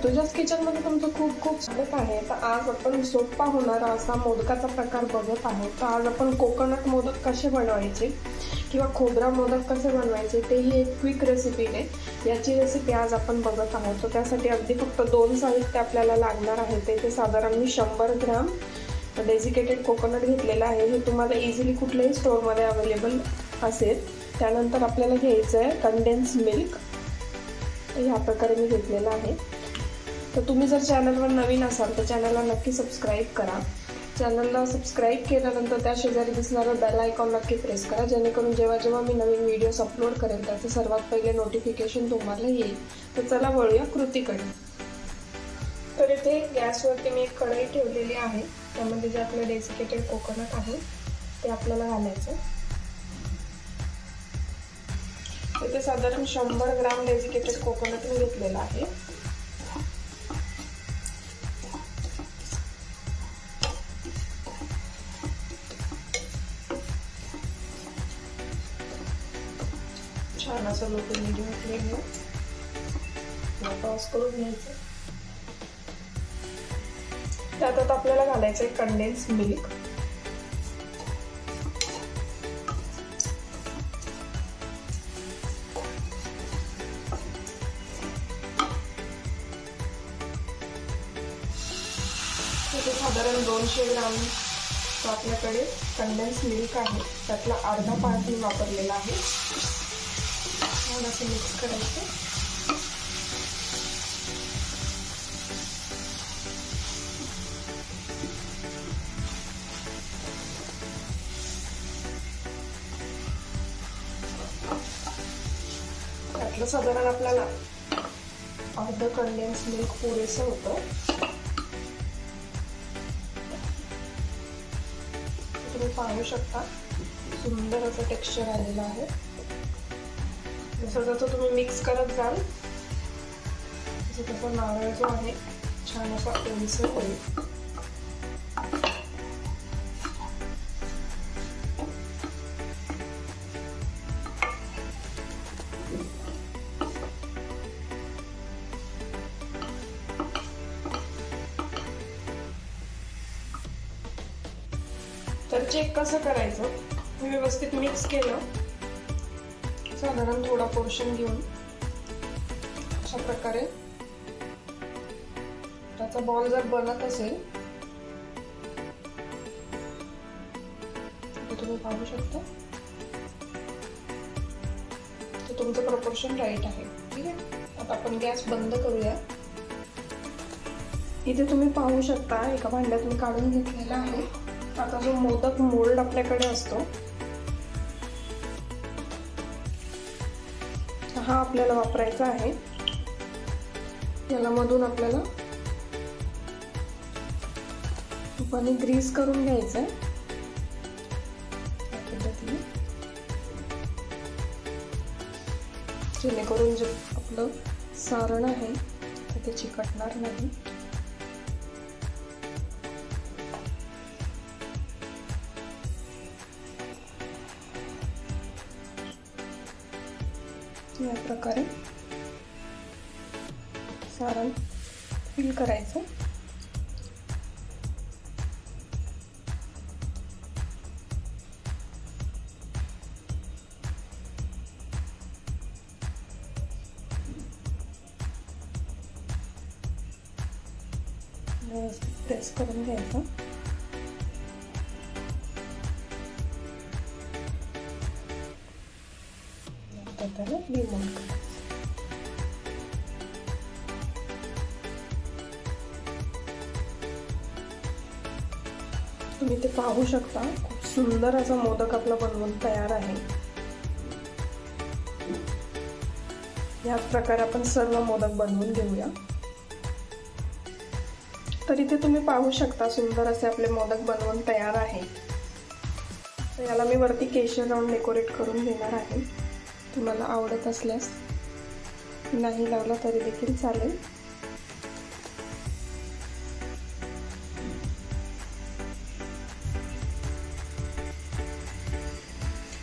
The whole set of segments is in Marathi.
ऋतुजाज किचनमध्ये तुमचं खूप खूप स्वागत आहे। तर आज आपण सोपा होणारा असा मोदकाचा प्रकार बघत आहोत। तर आज आपण कोकोनट मोदक कसे बनवायचे किंवा खोबरा मोदक कसे बनवायचे तेही एक क्विक रेसिपी आहे। याची रेसिपी आज आपण बघत आहोत। तर त्यासाठी अगदी फक्त 2 साहित्य आपल्याला लागणार आहे। ते साधारण मी 100 ग्राम डेसिकेटेड कोकोनट घेतलेला आहे। हे तुम्हाला इझिली कुठल्याही स्टोअरमध्ये अवेलेबल असेल। त्यानंतर आपल्याला घ्यायचं आहे कंडेन्स मिल्क। ह्या प्रकारे मी घेतलेला आहे। तर तुम्ही जर चॅनलवर नवीन असाल तर चॅनलला नक्की सबस्क्राईब करा। चॅनलला सबस्क्राईब केल्यानंतर त्या शेजारी दिसणारा बेल आयकॉन नक्की प्रेस करा, जेणेकरून जेव्हा मी नवीन व्हिडिओज अपलोड करेल त्याचे सर्वात पहिले नोटिफिकेशन तुम्हाला येईल। तर चला वळूया कृतीकडे। तर इथे गॅसवरती मी एक कढई ठेवलेली आहे। त्यामध्ये जे आपलं डेसिकेटेड कोकोनट आहे ते आपल्याला घालायचं। इथे साधारण 100 ग्राम डेसिकेटेड कोकोनट मी घेतलेला आहे। छान असं लो टू मीडियम फ्लेमवर टॉस करून घ्यायचं। त्यात आपल्याला घालायचं आहे कंडेन्स मिल्क। इथे साधारण 200 ग्राम आपल्याकडे कंडेन्स मिल्क आहे, त्यातला अर्धा पार्ट मी वापरलेला आहे। छान असं मिक्स करायचं। त्यातलं साधारण आपल्याला अर्ध कंडेन्स मिल्क पुरेसं होतं। तुम्ही पाहू शकता सुंदर असं टेक्स्चर आलेलं आहे। जसं तुम्ही मिक्स करत जाल तसं नारळ जो आहे छान असा ओलसर होईल। तर चेक कसं करायचं, मी व्यवस्थित मिक्स केलं। साधारण थोडा पोर्शन घेऊन अशा प्रकारे त्याचा बॉल जर बनत असेल तर तुम्ही पाहू शकता तर तुमचं प्रपोर्शन राईट आहे। ठीक आहे, आता आपण गॅस बंद करूया। इथे तुम्ही पाहू शकता एका भांड्यात मी काढून घेतलेला आहे। आता जो मोदक मोल्ड आपल्याकडे असतो हा आपल्याला वापरायचा आहे। याला मधून आपल्याला तुपाने ग्रीस करून घ्यायचं आहे या पद्धतीने, जेणेकरून जे आपलं सारण आहे ते चिकटणार नाही। या प्रकारे सारण फिल करायचं। व्यवस्थित प्रेस करून घ्यायचं। त्याला डिमोल्ड करायचं। तुम्ही ते पाहू शकता खूप सुंदर असा मोदक आपला बनवून तयार आहे। याच प्रकारे आपण सर्व मोदक बनवून घेऊया। तर इथे तुम्ही पाहू शकता सुंदर असे आपले मोदक बनवून तयार आहे। तर याला मी वरती केशर लावून डेकोरेट करून घेणार आहे। तुम्हाला आवडत असल्यास नाही लावला तरी देखील चालेल।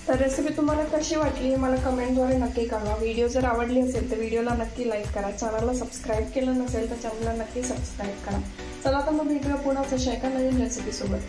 तर रेसिपी तुम्हाला कशी वाटली हे मला कमेंटद्वारे नक्की कळवा. व्हिडिओ जर आवडली असेल तर व्हिडिओला नक्की लाईक करा. चॅनलला सबस्क्राईब केलं नसेल तर चॅनलला नक्की सबस्क्राईब करा. चला तर मग भेटूया पुन्हा अशा एका नवीन रेसिपीसोबत.